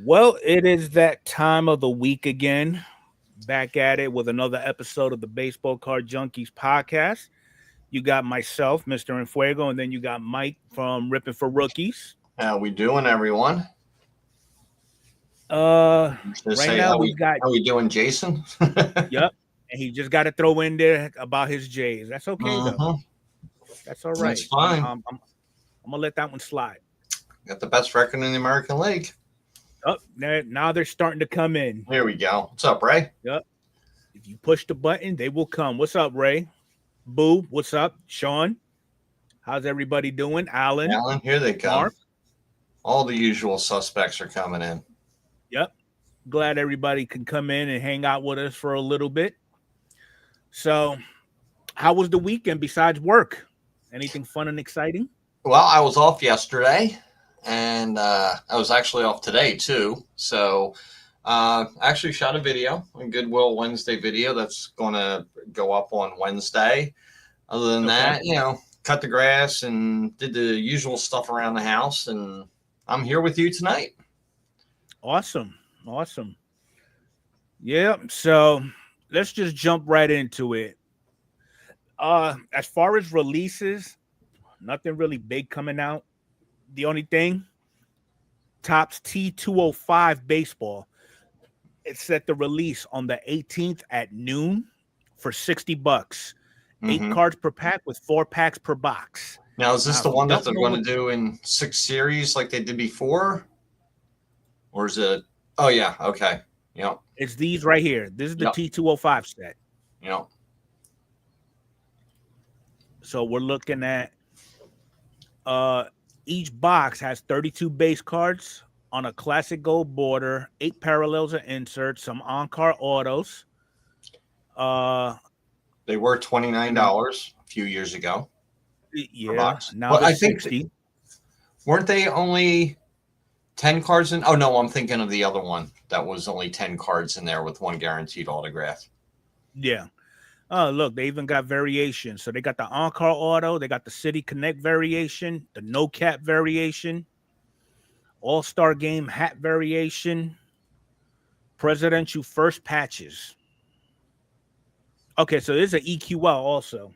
Well, it is that time of the week again. Back at it with another episode of the Baseball Card Junkies podcast. You got myself, Mr. Enfuego, and then you got Mike from Ripping for Rookies. How we doing, everyone? Right now we got. How we doing, Jason? Yep, and he just got to throw in there about his Jays. That's okay though. That's all right. That's fine. I'm gonna let that one slide. Got the best record in the American League. Oh, now they're starting to come in. Here we go. What's up, Ray? Yep. If you push the button, they will come. What's up, Ray? Boo, what's up? Sean, how's everybody doing? Alan, here they come. Mark. All the usual suspects are coming in. Yep. Glad everybody can come in and hang out with us for a little bit. So, how was the weekend besides work? Anything fun and exciting? Well, I was off yesterday, and I was actually off today, too. So, I actually shot a video, a Goodwill Wednesday video that's going to go up on Wednesday. Other than that, cut the grass and did the usual stuff around the house, and I'm here with you tonight. Awesome. Yeah, so let's just jump right into it. As far as releases, nothing really big coming out. The only thing, Topps T205 baseball. It's set to release on the 18th at noon for $60. 8 cards per pack with 4 packs per box. Now, is this the one that they're going to do in 6 series like they did before? Or is it? Oh, yeah. Okay. Yep. It's these right here. This is the T205 set. Yep. So we're looking at each box has 32 base cards on a classic gold border, 8 parallels and inserts, some on-card autos. They were $29 a few years ago. Yeah. Now I think 60. Weren't they only 10 cards in? Oh, no, I'm thinking of the other one. That was only 10 cards in there with 1 guaranteed autograph. Yeah. Oh, look, they even got variations. So they got the on-card auto. They got the City Connect variation, the no-cap variation, All-Star Game hat variation, Presidential First patches. Okay, so there's an EQL also.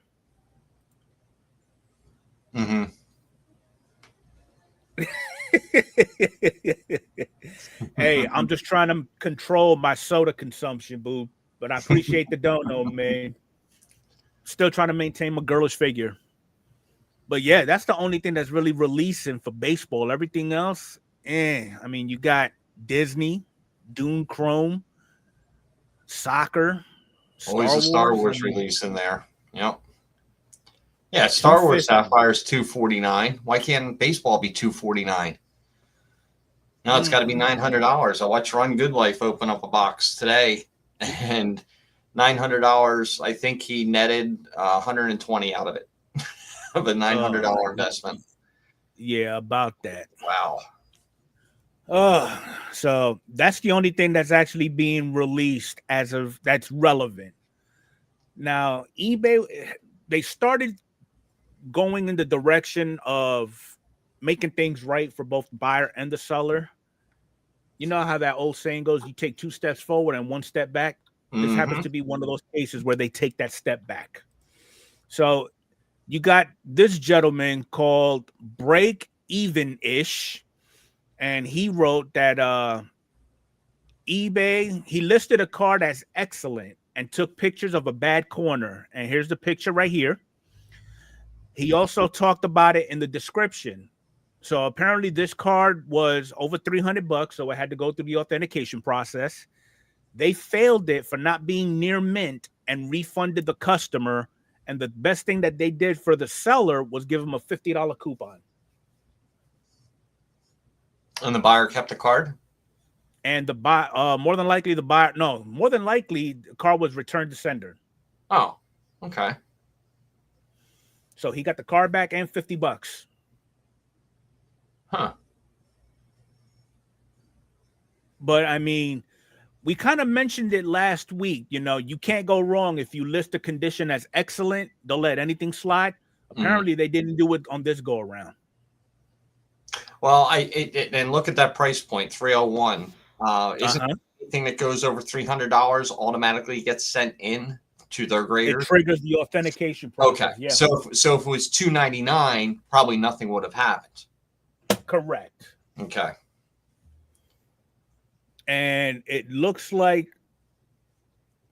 Hey, I'm just trying to control my soda consumption, boo. But I appreciate the dono, man. Still trying to maintain my girlish figure. But yeah, that's the only thing that's really releasing for baseball. Everything else, I mean, you got Disney, Dune Chrome, soccer. Always a Star Wars release in there. Yep. Yeah, Star Wars Sapphire is $249. Why can't baseball be $249? No, it's got to be $900. I watched Run Good Life open up a box today, and $900. I think he netted 120 out of it, of a $900 investment. Yeah, about that. Wow. So that's the only thing that's actually being released that's relevant. Now, eBay, they started going in the direction of making things right for both the buyer and the seller. You know how that old saying goes, you take 2 steps forward and 1 step back? This happens to be one of those cases where they take that step back. So you got this gentleman called Break Even-ish, and he wrote that eBay, he listed a card as excellent and took pictures of a bad corner. And here's the picture right here. He also talked about it in the description. So apparently this card was over $300, so it had to go through the authentication process. They failed it for not being near mint and refunded the customer. And the best thing that they did for the seller was give him a $50 coupon. And the buyer kept the card? And the more than likely the card was returned to sender. Oh, okay. So he got the card back and $50. Huh. But I mean, we kind of mentioned it last week. You can't go wrong if you list a condition as excellent. Don't let anything slide. Apparently, they didn't do it on this go around. Well, and look at that price point, 301. Isn't anything that goes over $300 automatically gets sent in to their grader? It triggers the authentication process. Okay. Yeah. So if it was $299, probably nothing would have happened. Correct. Okay. And it looks like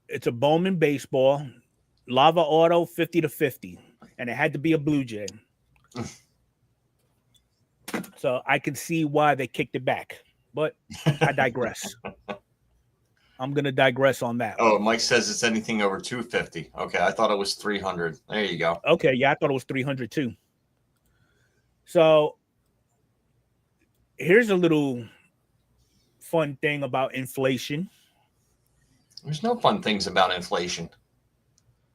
it's a Bowman baseball, Lava Auto 50/50, and it had to be a Blue Jay. So I can see why they kicked it back, but I digress. I'm gonna digress on that. Oh, Mike says it's anything over 250. Okay, I thought it was 300. There you go. Okay, yeah, I thought it was 300 too. So here's a little fun thing about inflation. There's no fun things about inflation.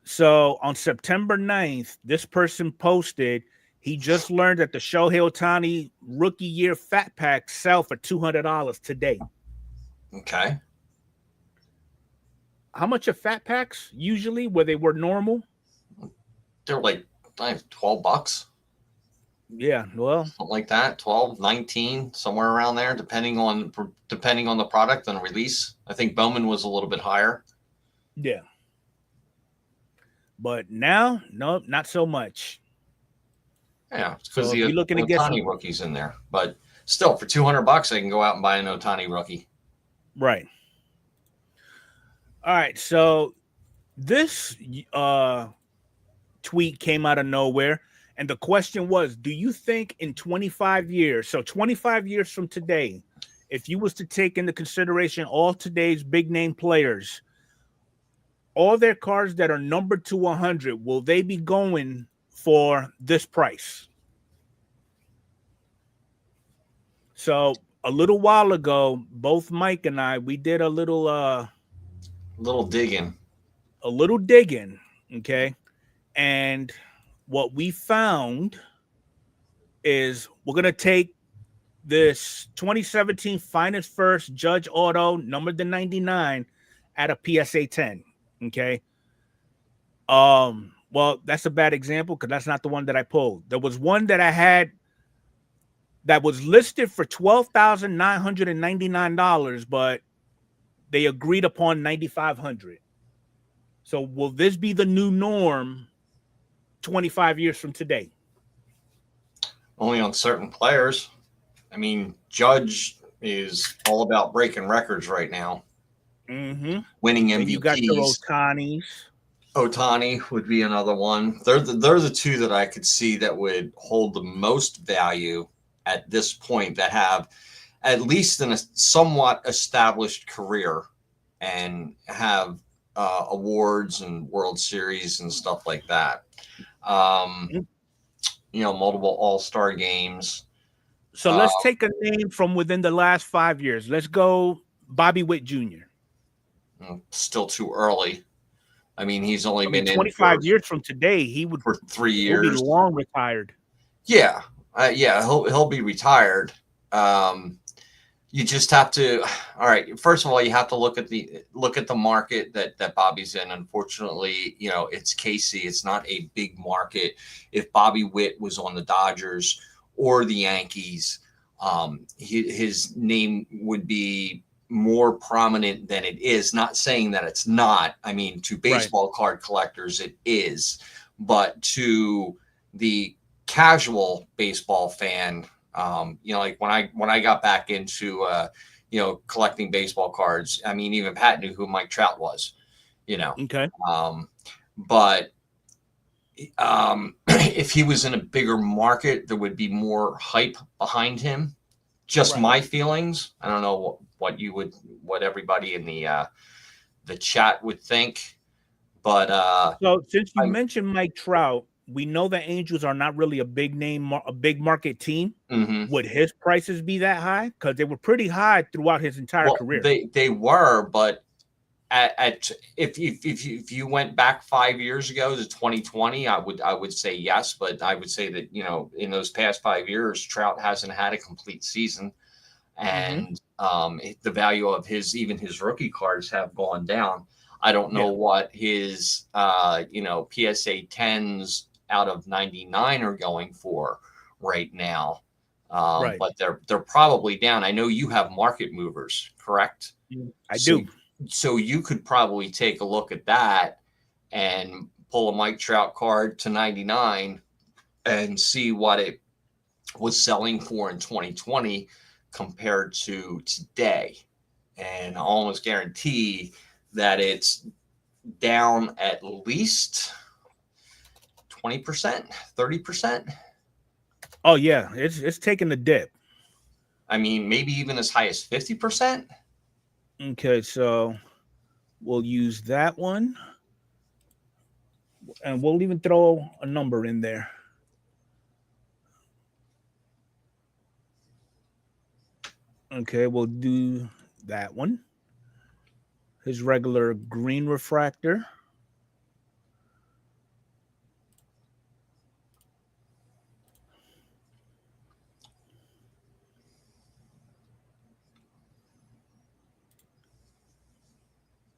So on September 9th, this person posted he just learned that the Shohei Ohtani rookie year fat packs sell for $200 today. Okay. How much are fat packs usually where they were normal? They're like $12. Yeah, well, something like that, 12, 19, somewhere around there, depending on the product and release. I think Bowman was a little bit higher. Yeah. But now, no, not so much. Yeah, because So if the you're looking to get Ohtani rookie's in there. But still, for $200, I can go out and buy an Ohtani rookie. Right. All right. So this tweet came out of nowhere. And the question was, do you think in 25 years, so 25 years from today, if you was to take into consideration all today's big name players, all their cards that are numbered to 100, will they be going for this price? So a little while ago, both Mike and I, we did a little digging. Okay. And what we found is we're going to take this 2017 Finest First Judge Auto, numbered to 99, at a PSA 10. Okay. Well, that's a bad example because that's not the one that I pulled. There was one that I had that was listed for $12,999, but they agreed upon $9,500. So will this be the new norm 25 years from today? Only on certain players. I mean, Judge is all about breaking records right now. Mm-hmm. Winning MVPs. You got your Ohtanis. Ohtani would be another one. They're the two that I could see that would hold the most value at this point, that have at least in a somewhat established career and have awards and World Series and stuff like that. Multiple All-Star games. So let's take a name from within the last 5 years. Let's go Bobby Witt Jr. Still too early. I mean, he's only been 25 in years from today. He would for 3 years. He'll be long retired. Yeah, he'll be retired. You just have to. All right. First of all, you have to look at the market that Bobby's in. Unfortunately, it's KC. It's not a big market. If Bobby Witt was on the Dodgers or the Yankees, his name would be more prominent than it is. Not saying that it's not. I mean, to baseball card collectors, it is, but to the casual baseball fan, like when I got back into collecting baseball cards, I mean, even Pat knew who Mike Trout was, Okay. But if he was in a bigger market, there would be more hype behind him. Just my feelings. I don't know what everybody in the chat would think, but so since you mentioned Mike Trout, we know the Angels are not really a big name, a big market team. Mm-hmm. Would his prices be that high? Because they were pretty high throughout his entire career. They were, but if you went back 5 years ago to 2020, I would say yes, but I would say that in those past 5 years, Trout hasn't had a complete season, and the value of his rookie cards have gone down. I don't know what his PSA 10s out of 99 are going for right now. Right. But they're probably down. I know you have market movers, correct? I do. So you could probably take a look at that and pull a Mike Trout card to 99 and see what it was selling for in 2020 compared to today. And I almost guarantee that it's down at least 20%, 30%. Oh yeah, it's taking a dip. I mean, maybe even as high as 50%. Okay, so we'll use that one. And we'll even throw a number in there. Okay, we'll do that one. His regular green refractor.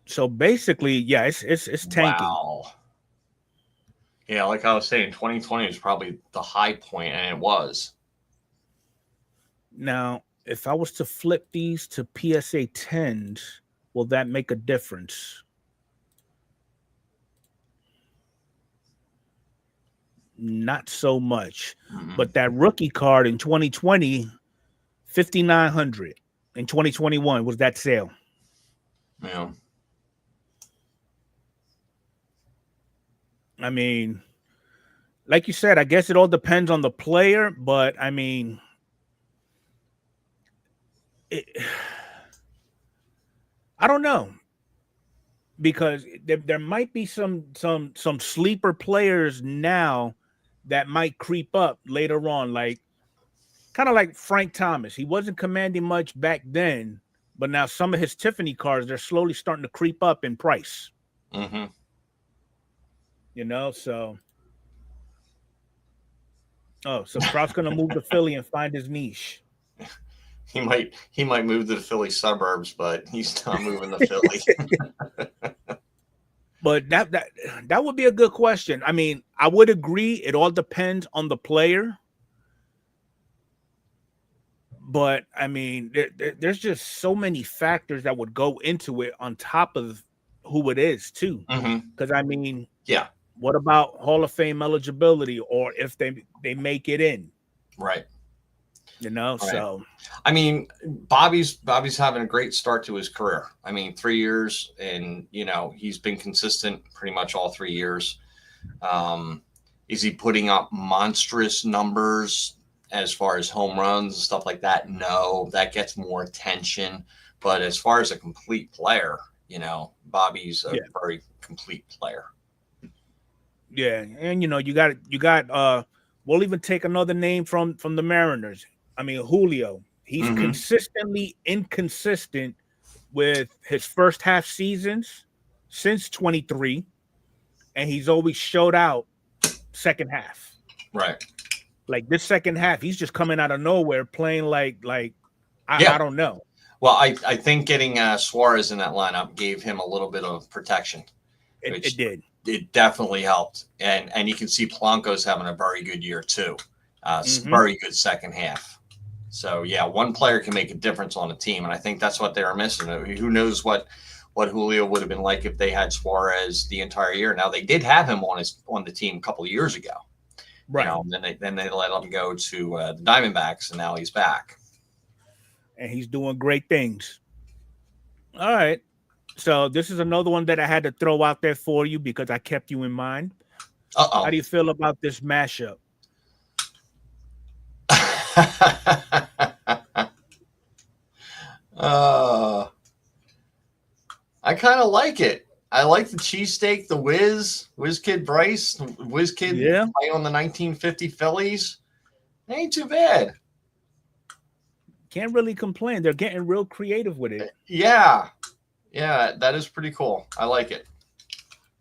So basically, yeah, it's tanking. Wow. Yeah, like I was saying, 2020 was probably the high point, and it was. Now, if I was to flip these to PSA 10s, will that make a difference? Not so much. Mm-hmm. But that rookie card in 2020, 5,900. In 2021 was that sale. Yeah. I mean, like you said, I guess it all depends on the player, but I mean, I don't know, because there might be some sleeper players now that might creep up later on, like kind of like Frank Thomas. He wasn't commanding much back then, but now some of his Tiffany cards, they're slowly starting to creep up in price. Mm-hmm. You know, so so Trout's gonna move to Philly and find his niche. He might move to the Philly suburbs, but he's not moving to Philly. But that would be a good question. I mean, I would agree. It all depends on the player. But I mean, there's just so many factors that would go into it on top of who it is too. Because I mean, yeah. What about Hall of Fame eligibility, or if they make it in? Right. You know, right. So I mean, Bobby's having a great start to his career. I mean, 3 years, and you know, he's been consistent pretty much all 3 years. Is he putting up monstrous numbers as far as home runs and stuff like that? No, that gets more attention. But as far as a complete player, you know, Bobby's a very complete player. Yeah, and you know, you got we'll even take another name from the Mariners. I mean, Julio. He's consistently inconsistent with his first half seasons since 23, and he's always showed out second half. Right. Like this second half, he's just coming out of nowhere playing like I don't know. Well, I think getting Suarez in that lineup gave him a little bit of protection. It did. It definitely helped, and you can see Polanco's having a very good year too. Very good second half. So yeah, one player can make a difference on a team, and I think that's what they were missing. Who knows what Julio would have been like if they had Suarez the entire year. Now they did have him on the team a couple of years ago, right? You know, and then they let him go to the Diamondbacks, and now he's back, and he's doing great things. All right. So this is another one that I had to throw out there for you because I kept you in mind. How do you feel about this mashup? I kind of like it. I like the cheesesteak, the Whiz Kid Bryce, Whiz Kid play on the 1950 Phillies. It ain't too bad. Can't really complain. They're getting real creative with it. Yeah. Yeah, that is pretty cool. I like it.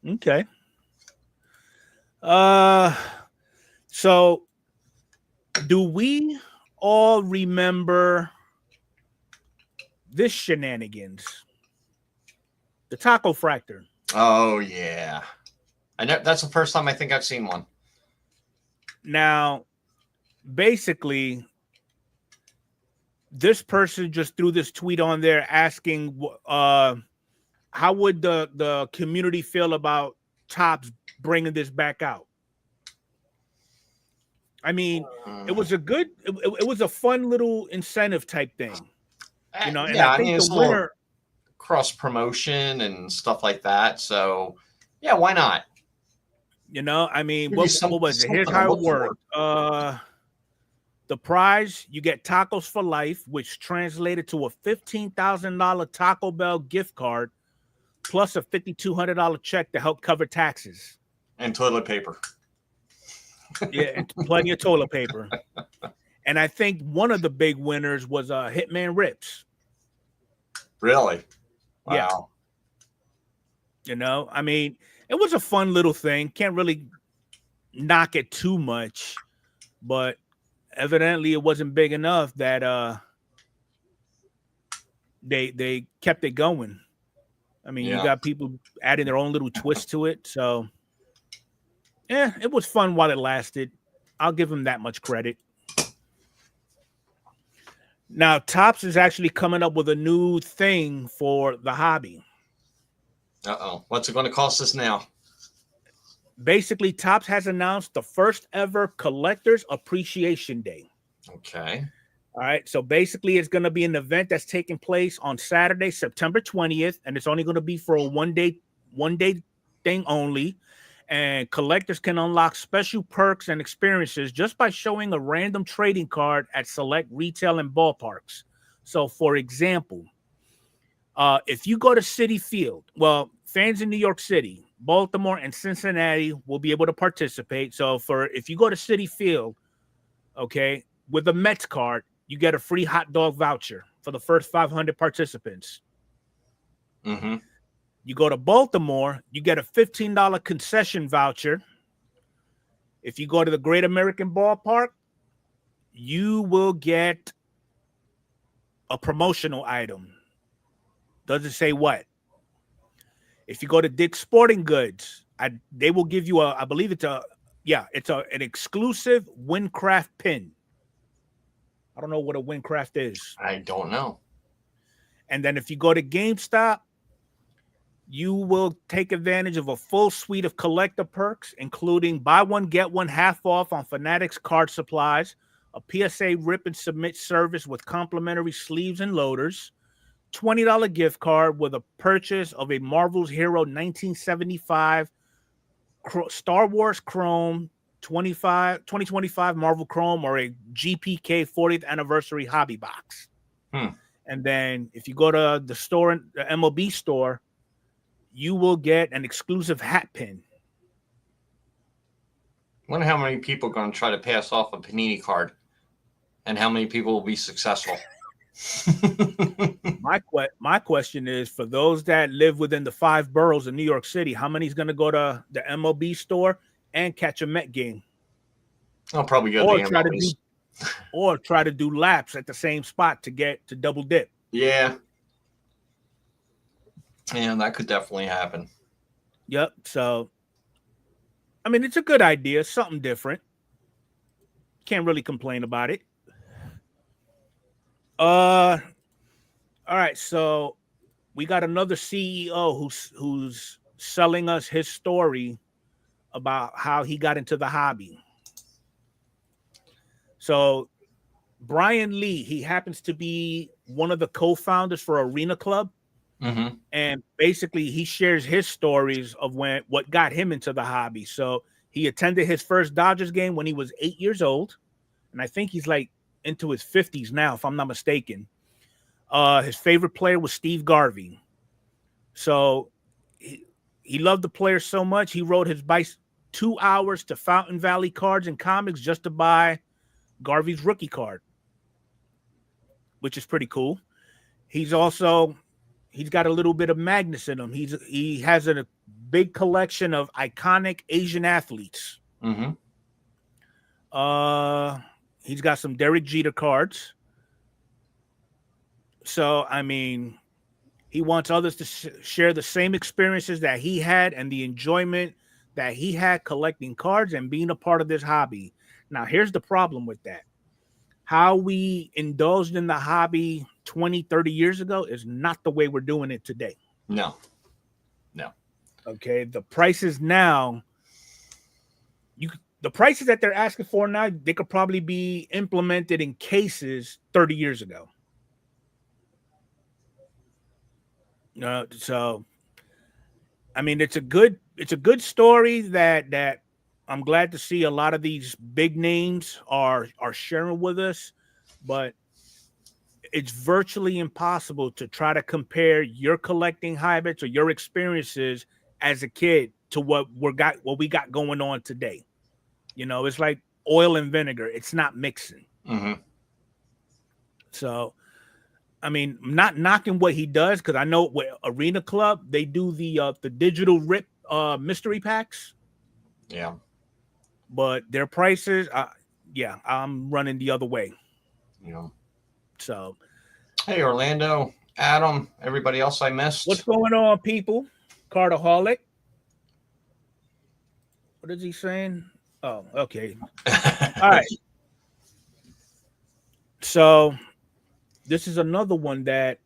Okay. So do we all remember this shenanigans? The Taco Fractor. Oh yeah. I know that's the first time I think I've seen one. Now, basically, this person just threw this tweet on there asking, how would the community feel about Topps bringing this back out? I mean, it was it was a fun little incentive type thing, you know. And yeah, I think it's the winner, cross promotion and stuff like that. So, yeah, why not? you know, I mean, what was it? Here's something to how it look for. worked. The prize, you get tacos for life, which translated to a $15,000 Taco Bell gift card, plus a $5,200 check to help cover taxes. And toilet paper. Yeah, and plenty of toilet paper. And I think one of the big winners was Hitman Rips. Really? Wow. Yeah. You know, I mean, it was a fun little thing. Can't really knock it too much, but evidently it wasn't big enough that they kept it going. I mean, you got people adding their own little twist to it. So, yeah, it was fun while it lasted. I'll give them that much credit. Now, Topps is actually coming up with a new thing for the hobby. Uh-oh. What's it going to cost us now? Basically, Topps has announced the first ever Collectors Appreciation Day. Okay. All right. So basically, it's going to be an event that's taking place on Saturday, September 20th, and it's only going to be for a one day thing only. And collectors can unlock special perks and experiences just by showing a random trading card at select retail and ballparks. So, for example, if you go to Citi Field, well, fans in New York City, Baltimore, and Cincinnati will be able to participate. So, if you go to Citi Field, okay, with a Mets card, you get a free hot dog voucher for the first 500 participants. Mm-hmm. You go to Baltimore, you get a $15 concession voucher. If you go to the Great American Ballpark, you will get a promotional item. Doesn't say what. If you go to Dick's Sporting Goods, they will give you I believe it's an exclusive Windcraft pin. I don't know what a Windcraft is. I don't know. And then if you go to GameStop, you will take advantage of a full suite of collector perks, including buy one, get one half off on Fanatics card supplies, a PSA rip and submit service with complimentary sleeves and loaders, $20 gift card with a purchase of a Marvel's Hero 1975 Star Wars Chrome 2025 Marvel Chrome, or a GPK 40th anniversary hobby box. And then if you go to the store, the MLB store, you will get an exclusive hat pin. I wonder how many people are going to try to pass off a Panini card, and how many people will be successful. My question is, for those that live within the 5 boroughs of New York City, how many is going to go to the MLB store and catch a Met game? I'll probably go to the MLB. Or try to do laps at the same spot to double dip. Yeah. Yeah, that could definitely happen. Yep. So, I mean, it's a good idea. Something different. Can't really complain about it. All right. So we got another CEO who's selling us his story about how he got into the hobby. So Brian Lee, he happens to be one of the co-founders for Arena Club. Mm-hmm. And basically he shares his stories of what got him into the hobby. So he attended his first Dodgers game when he was 8 years old. And I think he's like into his 50s now, if I'm not mistaken. His favorite player was Steve Garvey. So he loved the player so much, he rode his bike 2 hours to Fountain Valley Cards and Comics just to buy Garvey's rookie card, which is pretty cool. He's got a little bit of Magnus in him. He has a big collection of iconic Asian athletes. Mm-hmm. He's got some Derek Jeter cards. So, I mean, he wants others to share the same experiences that he had and the enjoyment that he had collecting cards and being a part of this hobby. Now, here's the problem with that. how we indulged in the hobby 20, 30 years ago is not the way we're doing it today. No. Okay. The prices now, the prices that they're asking for now, they could probably be implemented in cases 30 years ago. So I mean, it's a good story that I'm glad to see a lot of these big names are sharing with us, but it's virtually impossible to try to compare your collecting habits or your experiences as a kid to what we got going on today. It's like oil and vinegar. It's not mixing. Mm-hmm. So, I mean, not knocking what he does, because I know with Arena Club, they do the digital rip mystery packs. Yeah. But their prices, I'm running the other way. Yeah. So, hey, Orlando, Adam, everybody else I missed. What's going on, people? Cardaholic. What is he saying? Oh, okay. All right. So, this is another one that.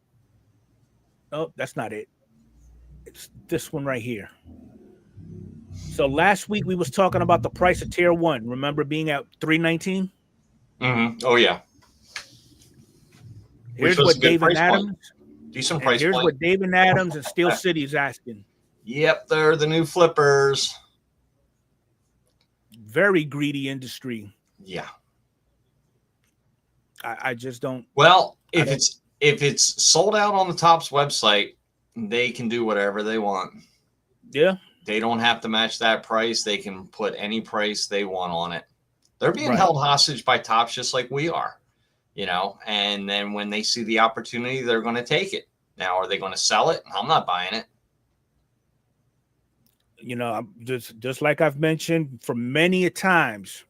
Oh, that's not it. It's this one right here. So last week we was talking about the price of Tier 1. Remember being at $319? Mm-hmm. Oh yeah. Here's what David Adams. Decent price. Here's what David Adams and Steel City is asking. Yep, they're the new flippers. Very greedy industry. Yeah. I just don't. Well, if it's sold out on the Topps website, they can do whatever they want. Yeah. They don't have to match that price. They can put any price they want on it. They're being held hostage by Topps just like we are, and then when they see the opportunity, they're going to take it. Now, are they going to sell it? I'm not buying it. Just like I've mentioned for many a times,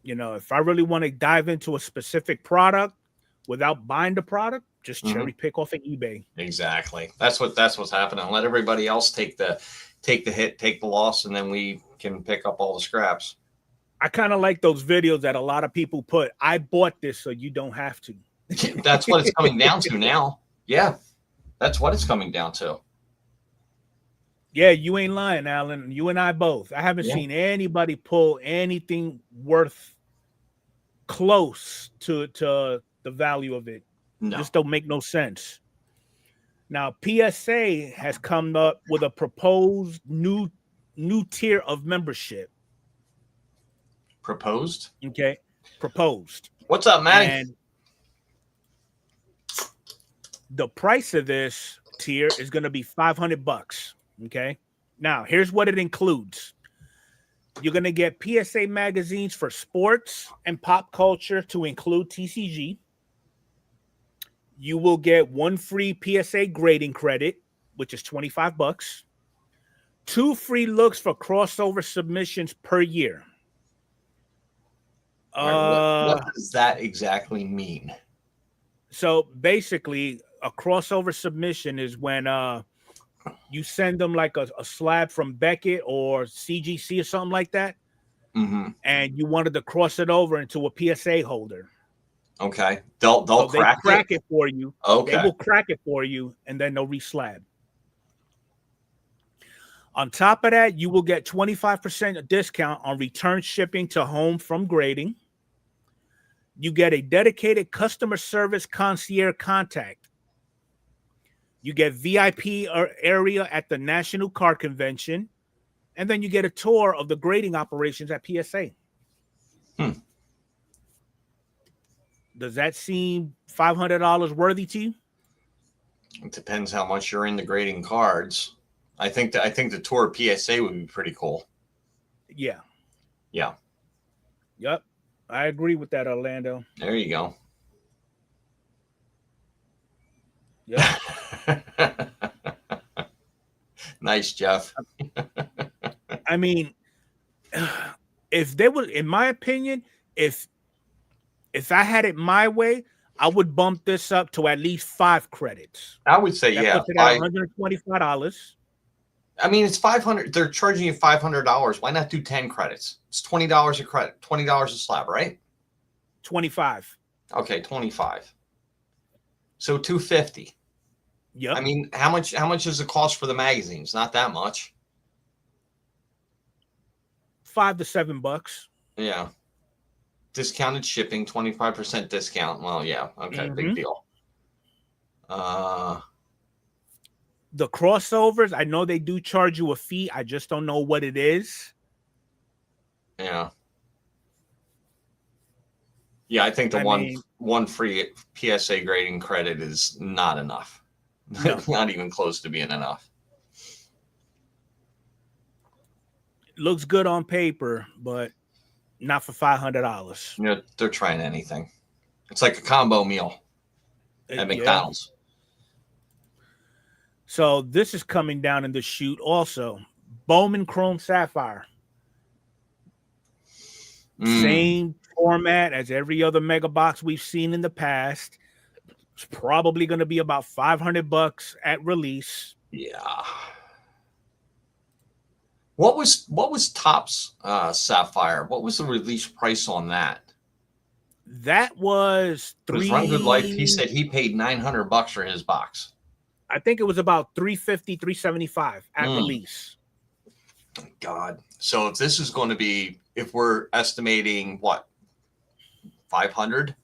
if I really want to dive into a specific product without buying the product, just cherry pick off of eBay. Exactly. That's what's happening. Let everybody else take the hit, take the loss, and then we can pick up all the scraps. I kind of like those videos that a lot of people put. I bought this so you don't have to. That's what it's coming down to now. Yeah, that's what it's coming down to. Yeah, you ain't lying, Alan. You and I both. I haven't seen anybody pull anything worth close to the value of it. No. Just don't make no sense. Now, PSA has come up with a proposed new tier of membership. Proposed? Okay. Proposed. What's up, Matty? And the price of this tier is going to be $500. Okay. Now, here's what it includes. You're going to get PSA magazines for sports and pop culture to include TCG. You will get one free PSA grading credit, which is $25. 2 free looks for crossover submissions per year. What does that exactly mean? So basically, a crossover submission is when you send them like a slab from Beckett or CGC or something like that, and you wanted to cross it over into a PSA holder. Okay, they'll crack it for you. Okay, they will crack it for you, and then they'll reslab. On top of that, you will get 25% discount on return shipping to home from grading. You get a dedicated customer service concierge contact. You get VIP area at the National Card Convention, and then you get a tour of the grading operations at PSA. Does that seem $500 worthy to you? It depends how much you're into grading cards. I think the tour of PSA would be pretty cool. Yeah. Yeah. Yep. I agree with that, Orlando. There you go. Yeah. Nice, Jeff. I mean, if they would, in my opinion, if I had it my way, I would bump this up to at least 5 credits. I would say, that puts it at $125. I mean, it's $500. They're charging you $500. Why not do 10 credits? It's $20 a credit, $20 a slab, right? 25. Okay, 25. So 250. Yep. I mean, how much does it cost for the magazines? Not that much. $5 to $7. Yeah. Discounted shipping, 25% discount. Well, yeah. Okay, big deal. The crossovers, I know they do charge you a fee. I just don't know what it is. Yeah. Yeah, I think the one free PSA grading credit is not enough. No. Not even close to being enough. Looks good on paper, but not for $500. You know, they're trying anything. It's like a combo meal at McDonald's. So this is coming down in the chute also. Bowman Chrome Sapphire. Same format as every other mega box we've seen in the past. It's probably going to be about $500 at release. Yeah. What was Topps Sapphire? What was the release price on that? That was Run Good Life. He said he paid $900 for his box. I think it was about $350, $375 at release. God. So if this is going to be, if we're estimating what, 500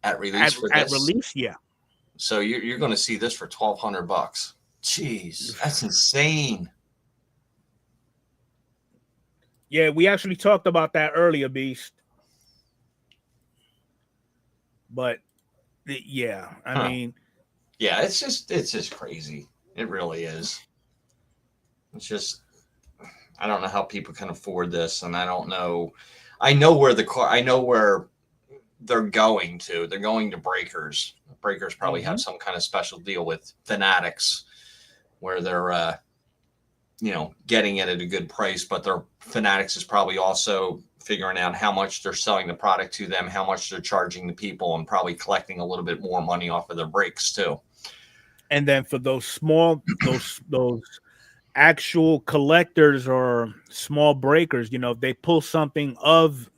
at release for this? At release, yeah. So you're going to see this for $1,200. Jeez, that's insane. Yeah, we actually talked about that earlier, Beast. But yeah, I mean, yeah, it's just crazy. It really is. It's just, I don't know how people can afford this, and I don't know. I know where they're going to. They're going to Breakers. Breakers probably have some kind of special deal with Fanatics, where they're getting it at a good price, but their Fanatics is probably also figuring out how much they're selling the product to them, how much they're charging the people, and probably collecting a little bit more money off of their breaks too. And then for those small, those actual collectors or small breakers, if they pull something of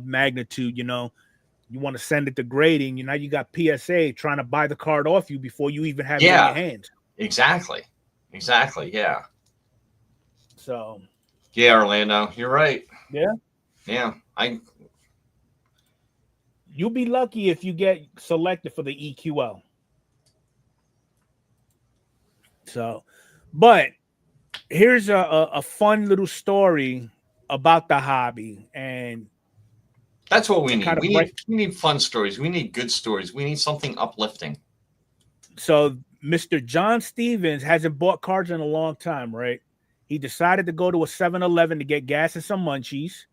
magnitude, you want to send it to grading, you got PSA trying to buy the card off you before you even have it in your hands. Exactly. Yeah. So. Yeah, Orlando, you're right. Yeah. Yeah. You'll be lucky if you get selected for the EQL. So, but here's a fun little story about the hobby, and that's what we need. We need fun stories. We need good stories. We need something uplifting. So Mr. John Stevens hasn't bought cards in a long time, right? He decided to go to a 7-Eleven to get gas and some munchies.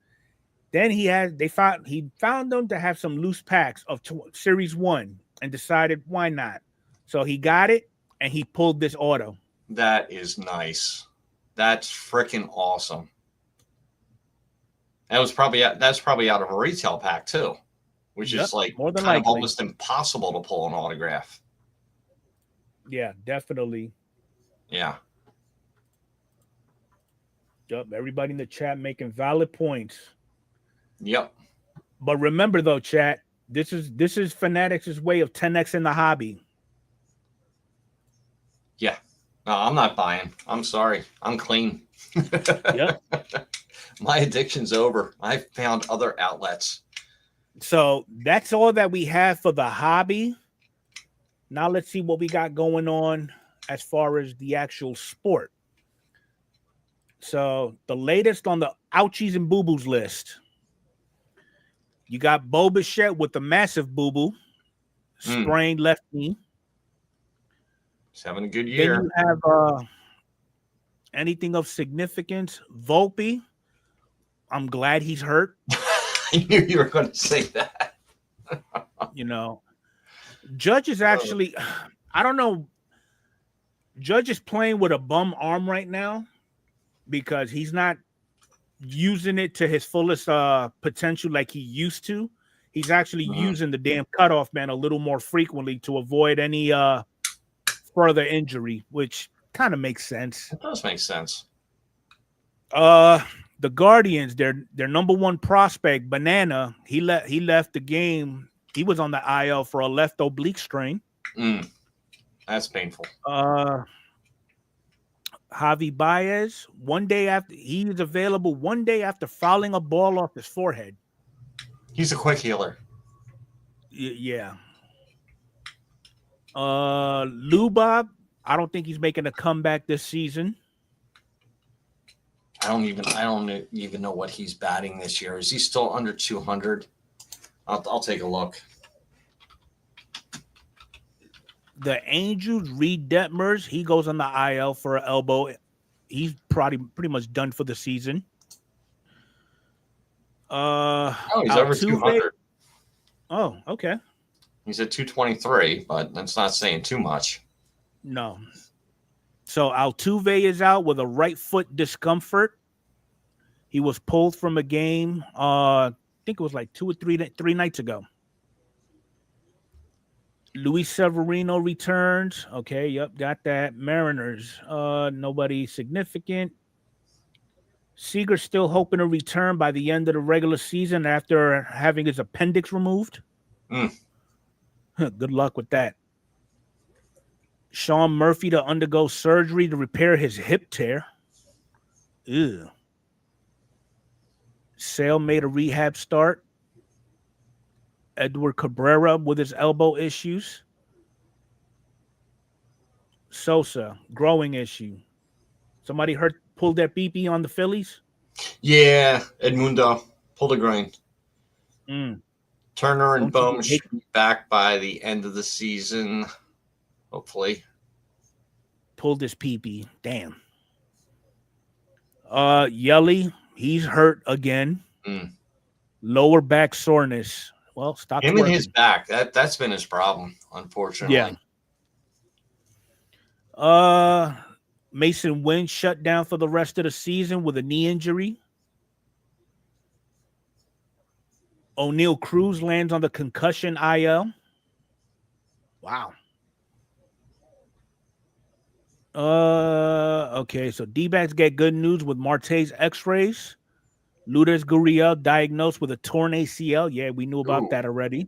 Then he found them to have some loose packs of Series 1 and decided why not. So he got it and he pulled this auto. That is nice. That's freaking awesome. That's probably out of a retail pack too, which is like more than kind of almost impossible to pull an autograph. Yeah, definitely. Yeah. Yep. Everybody in the chat making valid points. Yep. But remember though, chat, this is Fanatics' way of 10x in the hobby. Yeah. No, I'm not buying. I'm sorry. I'm clean. Yep. My addiction's over. I've found other outlets. So that's all that we have for the hobby. Now let's see what we got going on as far as the actual sport. So the latest on the ouchies and boo-boos list. You got Bo Bichette with the massive boo-boo, sprained left knee. He's having a good year. Then you have anything of significance. Volpe. I'm glad he's hurt. I knew you were going to say that. Judge is actually, I don't know. Judge is playing with a bum arm right now because he's not using it to his fullest potential like he used to. He's actually using the damn cutoff man a little more frequently to avoid any further injury, which kind of makes sense. It does make sense. The Guardians, their number one prospect, Banana, he left the game He was on the IL for a left oblique strain. That's painful. Javi Baez, one day after he was available, one day after fouling a ball off his forehead. He's a quick healer. Yeah. Lubob, I don't think he's making a comeback this season. I don't even know what he's batting this year. Is he still under 200? I'll take a look. The Angels, Reed Detmers, he goes on the IL for an elbow. He's probably pretty much done for the season. He's over 200. Oh, okay. He's at 223, but that's not saying too much. No. So Altuve is out with a right foot discomfort. He was pulled from a game. I think it was like 2 or 3 nights ago. Luis Severino returns. Okay, yep, got that. Mariners, nobody significant. Seager's still hoping to return by the end of the regular season after having his appendix removed. Good luck with that. Sean Murphy to undergo surgery to repair his hip tear. Ew. Sale made a rehab start. Edward Cabrera with his elbow issues. Sosa, growing issue. Somebody pulled their PP on the Phillies? Yeah, Edmundo pulled a groin. Turner and Bowman should be back by the end of the season, hopefully. Pulled his PP. Damn. Yelly, he's hurt again. Lower back soreness. Well, stop him and his back. That's been his problem, unfortunately. Yeah. Mason Wynn shut down for the rest of the season with a knee injury. O'Neal Cruz lands on the concussion IL. Wow. Okay, so D-backs get good news with Marte's x-rays. Lourdes Gurriel diagnosed with a torn ACL. Yeah, we knew about that already.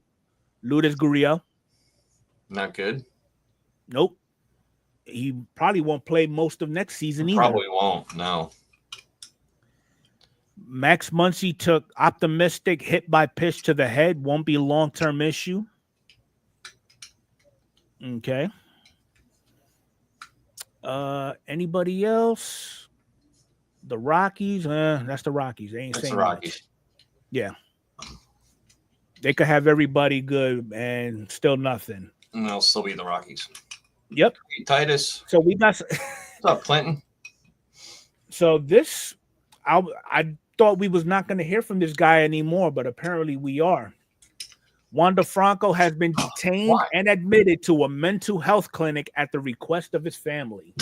Lourdes Gurriel. Not good. Nope. He probably won't play most of next season either. Probably won't, no. Max Muncy took optimistic hit by pitch to the head. Won't be a long-term issue. Okay. Anybody else? The Rockies? That's the Rockies. They ain't saying the Rockies. Much. Yeah. They could have everybody good and still nothing. And they'll still be the Rockies. Yep. Hey, Titus. So we got. What's up, Clinton? So this, I thought we was not going to hear from this guy anymore, but apparently we are. Wander Franco has been detained and admitted to a mental health clinic at the request of his family.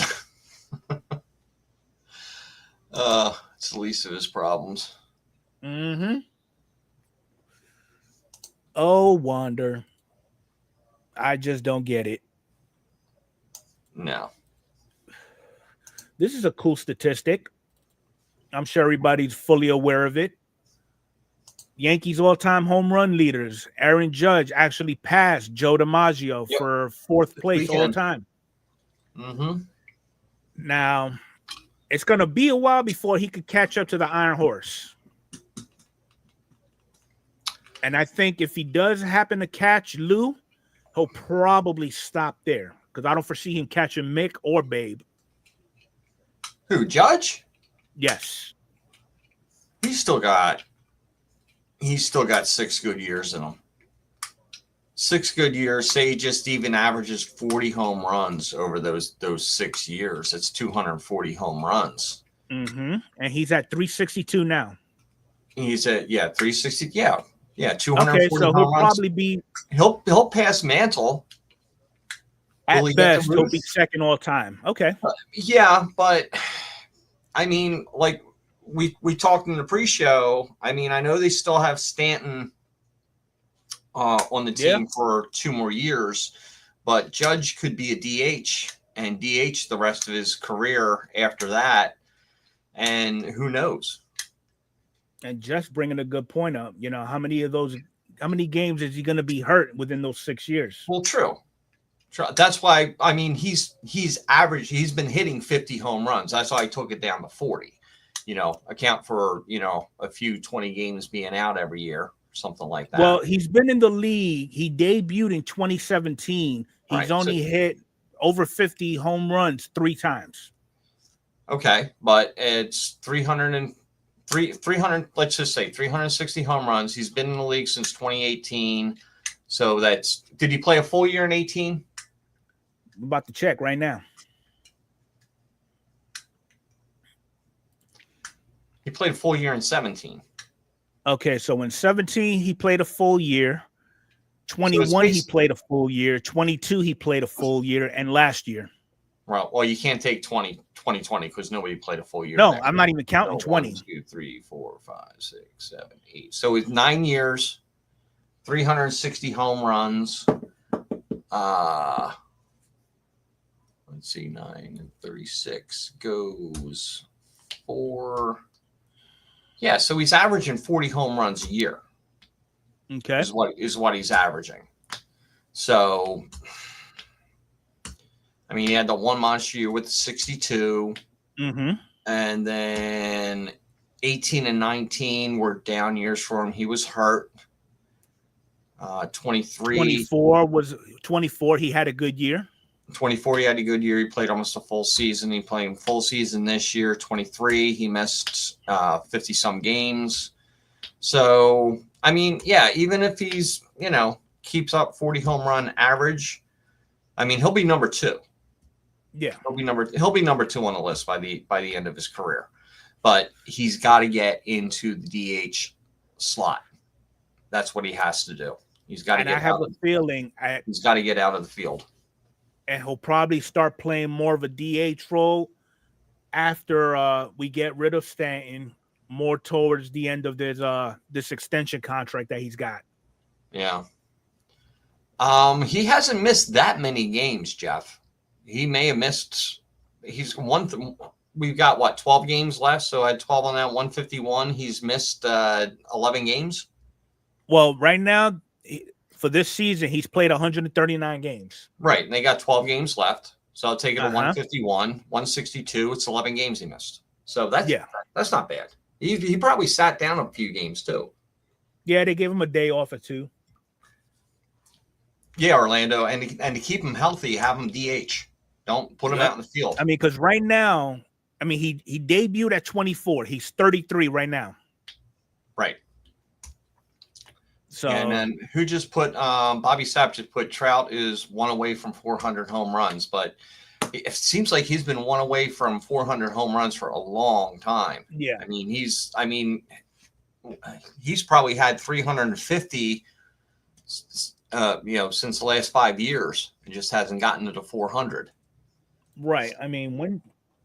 It's the least of his problems. Oh, Wander. I just don't get it. No. This is a cool statistic. I'm sure everybody's fully aware of it. Yankees all-time home run leaders. Aaron Judge actually passed Joe DiMaggio for fourth place all time. Now, it's going to be a while before he could catch up to the Iron Horse. And I think if he does happen to catch Lou, he'll probably stop there because I don't foresee him catching Mick or Babe. Who, Judge? Yes. He's still got 6 good years in him. 6 good years. Say he just even averages 40 home runs over those 6 years. It's 240 home runs. And he's at 362 now. He's at 360. Yeah, 240. Okay, so he'll probably be. He'll pass Mantle. At best, he'll be second all time. Okay. Yeah, but I mean, like we talked in the pre-show. I mean, I know they still have Stanton on the team for 2 more years, but Judge could be a DH and DH the rest of his career after that, and who knows? And just bringing a good point up, you know, how many of those many games is he going to be hurt within those 6 years? Well, true. That's why, I mean, he's average. He's been hitting 50 home runs. That's why I took it down to 40. Account for, a few 20 games being out every year, something like that. Well, he's been in the league. He debuted in 2017. He's only hit over 50 home runs 3 times. Okay, but it's 300, let's just say 360 home runs. He's been in the league since 2018. So did he play a full year in 18? I'm about to check right now. He played a full year in 17. Okay, so in 17, he played a full year. 21, he played a full year. 22, he played a full year. And last year. Right. Well, you can't take 2020 because nobody played a full year. No, I'm not even counting 20. 1, 2, 3, 4, 5, 6, 7, 8. So it's 9 years, 360 home runs. Let's see, 9 and 36 goes 4. Yeah, so he's averaging 40 home runs a year. Okay. Is what he's averaging. So, I mean, he had the one monster year with 62. Mm-hmm. And then 18 and 19 were down years for him. He was hurt. 23. 24, he had a good year. 24, he had a good year. He played almost a full season. He played full season this year. 23, he missed 50-some games. So, I mean, yeah, even if he's, keeps up 40 home run average, I mean, he'll be number 2. Yeah. He'll be number 2 on the list by the end of his career. But he's got to get into the DH slot. That's what he has to do. He's got to get out. I have a feeling he's got to get out of the field. And he'll probably start playing more of a DH role after we get rid of Stanton, more towards the end of this extension contract that he's got. Yeah. He hasn't missed that many games, Jeff. He may have missed. We've got 12 games left. So I had 12 on that 151. He's missed 11 games. Well, right now, for this season, he's played 139 games. Right. And they got 12 games left. So I'll take it to 151, 162. It's 11 games he missed. So that's not bad. He probably sat down a few games too. Yeah, they gave him a day off or 2. Yeah, Orlando. And to keep him healthy, have him DH. Don't put him out in the field. I mean, because right now, he debuted at 24. He's 33 right now. Right. So, and then who just put Bobby Sapp just put Trout is 1 away from 400 home runs, but it seems like he's been 1 away from 400 home runs for a long time. Yeah. I mean, he's probably had 350 since the last 5 years. He just hasn't gotten to the 400. Right. I mean,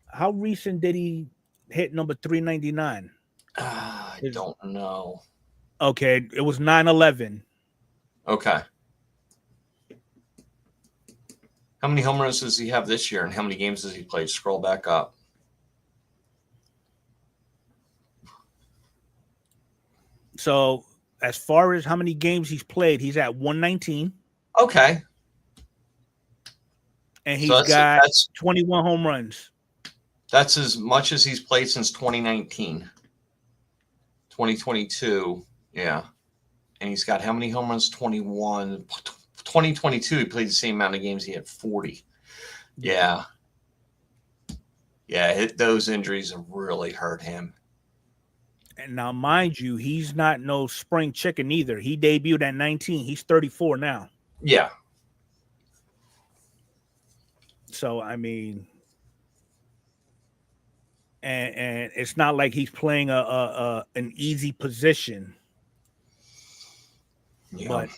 how recent did he hit number 399? I don't know. Okay, it was 9/11. Okay. How many home runs does he have this year, and how many games has he played? Scroll back up. So, as far as how many games he's played, he's at 119. Okay. And he's got 21 home runs. That's as much as he's played since 2019. 2022. Yeah. And he's got how many home runs? 21. 2022, he played the same amount of games. He had 40. Yeah. Yeah, those injuries have really hurt him. And now, mind you, he's not no spring chicken either. He debuted at 19. He's 34 now. Yeah. So, I mean, and it's not like he's playing an easy position. Yeah. But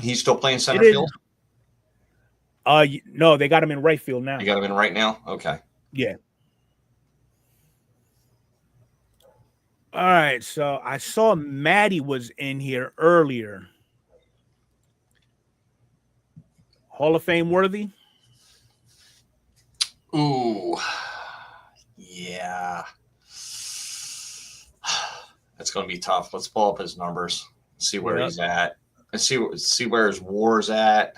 he's still playing center field? No, they got him in right field now. You got him in right now? Okay. Yeah. All right, so I saw Maddie was in here earlier. Hall of Fame worthy? Ooh. Yeah. That's going to be tough. Let's pull up his numbers. See where he's at. And see where his WAR's at.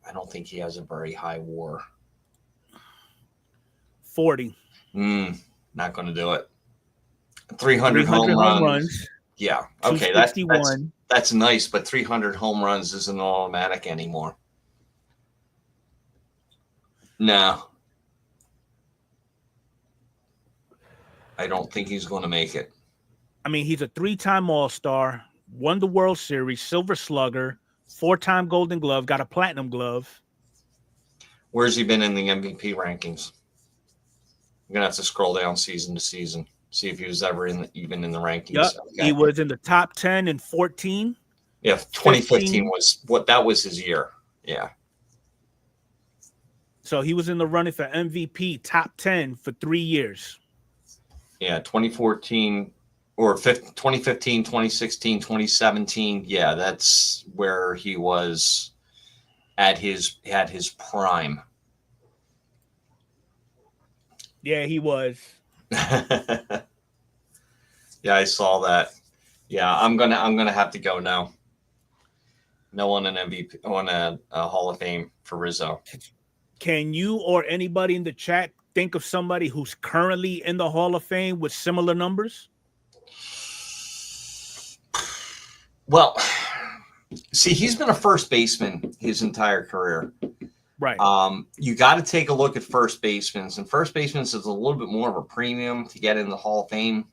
I don't think he has a very high WAR. 40. Not going to do it. 300 home runs. Yeah. Okay. That's nice, but 300 home runs isn't automatic anymore. No. I don't think he's going to make it. I mean, he's a 3-time All-Star, won the World Series, Silver Slugger, 4-time Golden Glove, got a Platinum Glove. Where's he been in the MVP rankings? I'm going to have to scroll down season to season, see if he was ever even in the rankings. Yep. Okay. He was in the top 10 in 14. Yeah, 2015 was his year. Yeah. So he was in the running for MVP, top 10 for 3 years. Yeah, 2014 or 2015, 2016, 2017. Yeah, that's where he was at his prime. Yeah, he was. Yeah, I saw that. Yeah, I'm gonna have to go now. No one an MVP on a Hall of Fame for Rizzo. Can you or anybody in the chat think of somebody who's currently in the Hall of Fame with similar numbers? Well, see, he's been a first baseman his entire career. Right. You got to take a look at first basemen, and first basemen is a little bit more of a premium to get in the Hall of Fame.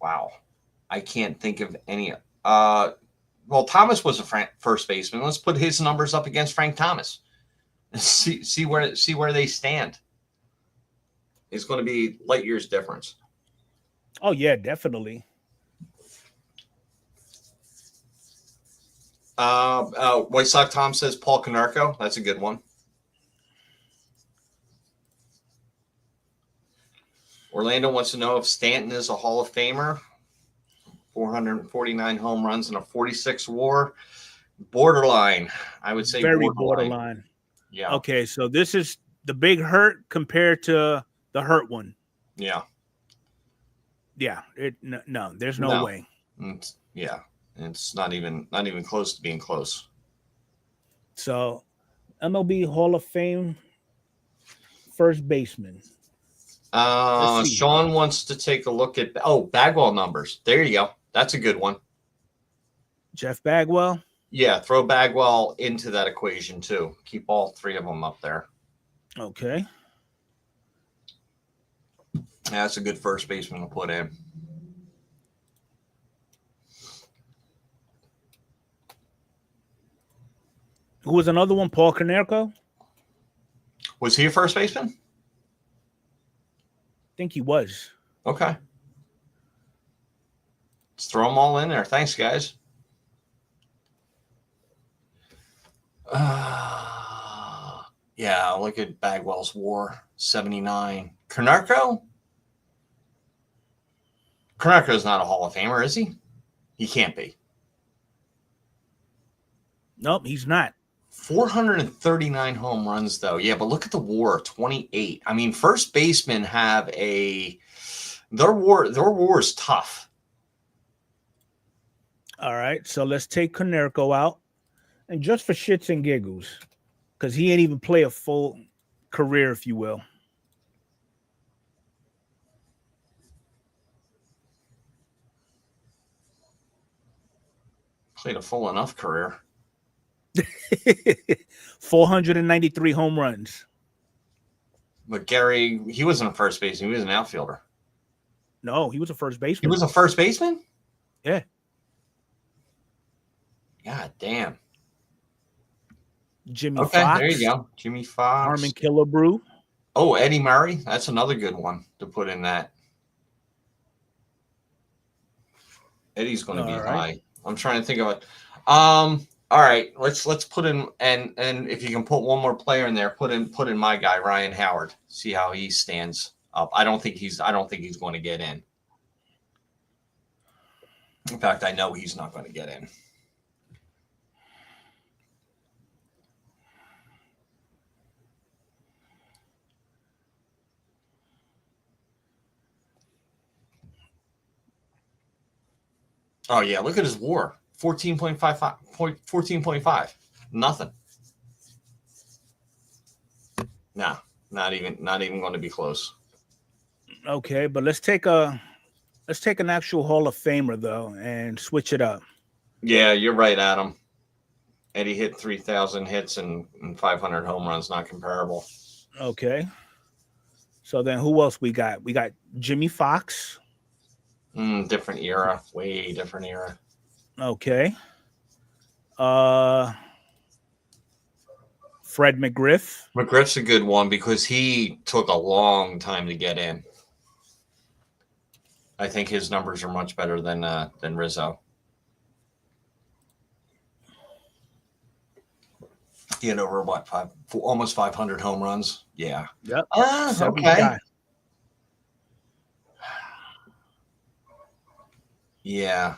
Wow, I can't think of any. Well, Thomas was a first baseman. Let's put his numbers up against Frank Thomas. See where they stand. It's going to be light years difference. Oh yeah, definitely. White Sox Tom says Paul Konerko. That's a good one. Orlando wants to know if Stanton is a Hall of Famer. 449 home runs and a 46 WAR. Borderline, I would say. Very borderline. Yeah. Okay, so this is the big hurt compared to the hurt one. Yeah. Yeah. No, there's no way. Yeah. It's not even close to being close. So, MLB Hall of Fame first baseman. Sean wants to take a look at Bagwell numbers. There you go. That's a good one. Jeff Bagwell. Yeah, throw Bagwell into that equation too. Keep all three of them up there. Okay. Yeah, that's a good first baseman to put in. Who was another one? Paul Konerko? Was he a first baseman? I think he was. Okay. Let's throw them all in there. Thanks, guys. Yeah, look at Bagwell's WAR, 79. Konerko? Konerko's not a Hall of Famer, is he? He can't be. Nope, he's not. 439 home runs, though. Yeah, but look at the WAR, 28. I mean, first basemen have their WAR is tough. All right, so let's take Konerko out. And just for shits and giggles, because he ain't even play a full career, if you will. Played a full enough career. 493 home runs. But Gary, he wasn't a first baseman. He was an outfielder. No, he was a first baseman. He was a first baseman? Yeah. God damn. Jimmy Fox. There you go. Jimmy Fox. Harmon Killebrew. Oh, Eddie Murray. That's another good one to put in that. Eddie's going to be high. I'm trying to think of it. All right, let's put in and if you can put one more player in there, put in my guy Ryan Howard. See how he stands up. I don't think he's going to get in. In fact, I know he's not going to get in. Oh yeah, look at his WAR. 14.55, 14.5. Nothing. No, not even going to be close. Okay, but let's take an actual Hall of Famer though and switch it up. Yeah, you're right, Adam. Eddie hit 3,000 hits and 500 home runs. Not comparable. Okay. So then who else we got? We got Jimmy Fox. Different era. Way different era. Okay. Fred McGriff. McGriff's a good one because he took a long time to get in. I think his numbers are much better than Rizzo. He had over almost 500 home runs. Yeah. Yep. Okay. Yeah.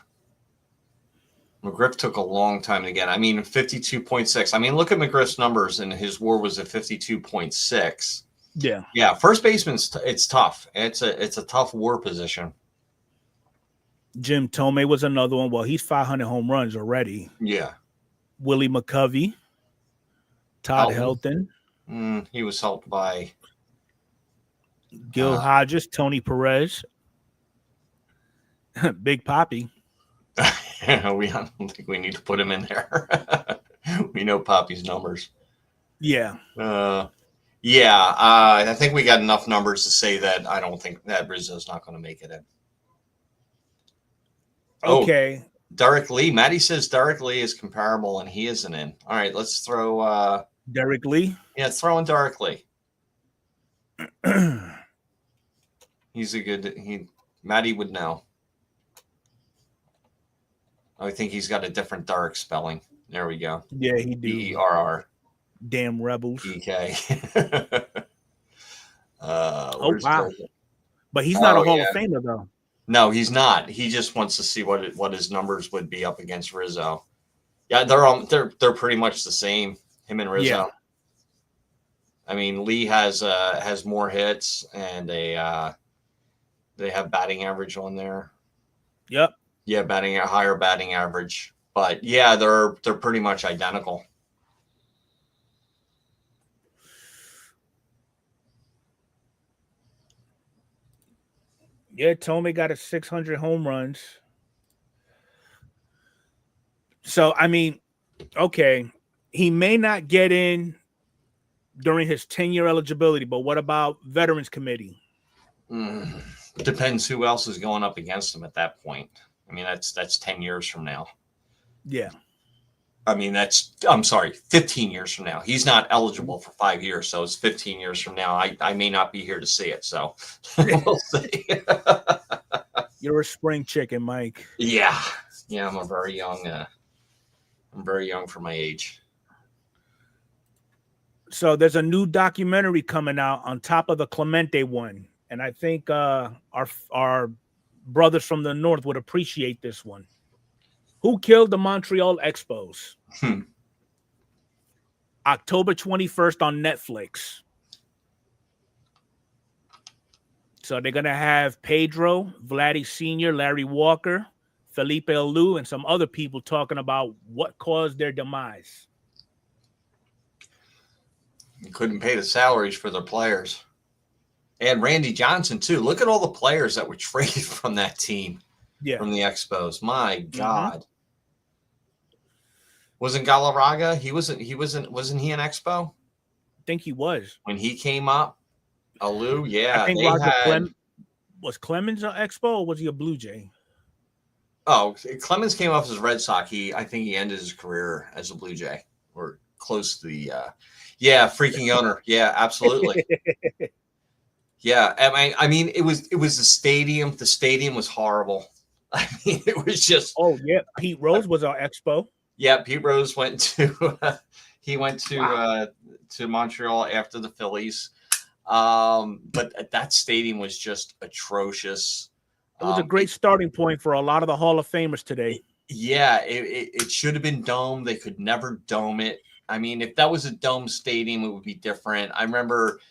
McGriff took a long time to get. I mean, 52.6. I mean, look at McGriff's numbers, and his WAR was at 52.6. Yeah. Yeah. First baseman's it's tough. It's a tough WAR position. Jim Tomei was another one. Well, he's 500 home runs already. Yeah. Willie McCovey. Todd Helton. He was helped by Gil Hodges, Tony Perez, Big Papi. I don't think we need to put him in there. We know Papi's numbers. Yeah. I think we got enough numbers to say that I don't think that Rizzo's not going to make it in. Okay. Oh, Derek Lee. Maddie says Derek Lee is comparable, and he isn't in. All right, let's throw Derek Lee. Yeah, throw in Derek Lee. He's a good. Maddie would know. I think he's got a different Derek spelling. There we go. Yeah, he do. DERR. Damn rebels. DK. Oh wow! But he's not a Hall of Famer though. No, he's not. He just wants to see what his numbers would be up against Rizzo. Yeah, they're pretty much the same. Him and Rizzo. Yeah. I mean, Lee has more hits, and they have batting average on there. Yep. Yeah, higher batting average. But yeah, they're pretty much identical. Yeah, Tomei got a 600 home runs. So, I mean, okay, he may not get in during his 10-year eligibility, but what about Veterans Committee? Depends who else is going up against him at that point. I mean, that's 10 years from now. Yeah. I mean, 15 years from now. He's not eligible for 5 years, so it's 15 years from now. I may not be here to see it, so we'll see. You're a spring chicken, Mike. Yeah, I'm very young. I'm very young for my age. So there's a new documentary coming out on top of the Clemente one, and I think our brothers from the north would appreciate this one. Who killed the Montreal Expos? October 21st on Netflix. So they're going to have Pedro, Vladdy Sr., Larry Walker, Felipe Alou, and some other people talking about what caused their demise. You couldn't pay the salaries for their players. And Randy Johnson, too. Look at all the players that were traded from that team. Yeah. From the Expos. My God. Wasn't Galarraga? Wasn't he an Expo? I think he was. When he came up, Alou, yeah. I think was Clemens an Expo or was he a Blue Jay? Oh, Clemens came off as a Red Sox. I think he ended his career as a Blue Jay or close to the freaking owner. Yeah, absolutely. Yeah, I mean, it was the stadium. The stadium was horrible. I mean, it was just. Oh yeah, Pete Rose was our Expo. Yeah, Pete Rose went to to Montreal after the Phillies, but that stadium was just atrocious. It was a great starting point for a lot of the Hall of Famers today. Yeah, it should have been domed. They could never dome it. I mean, if that was a dome stadium, it would be different. I remember,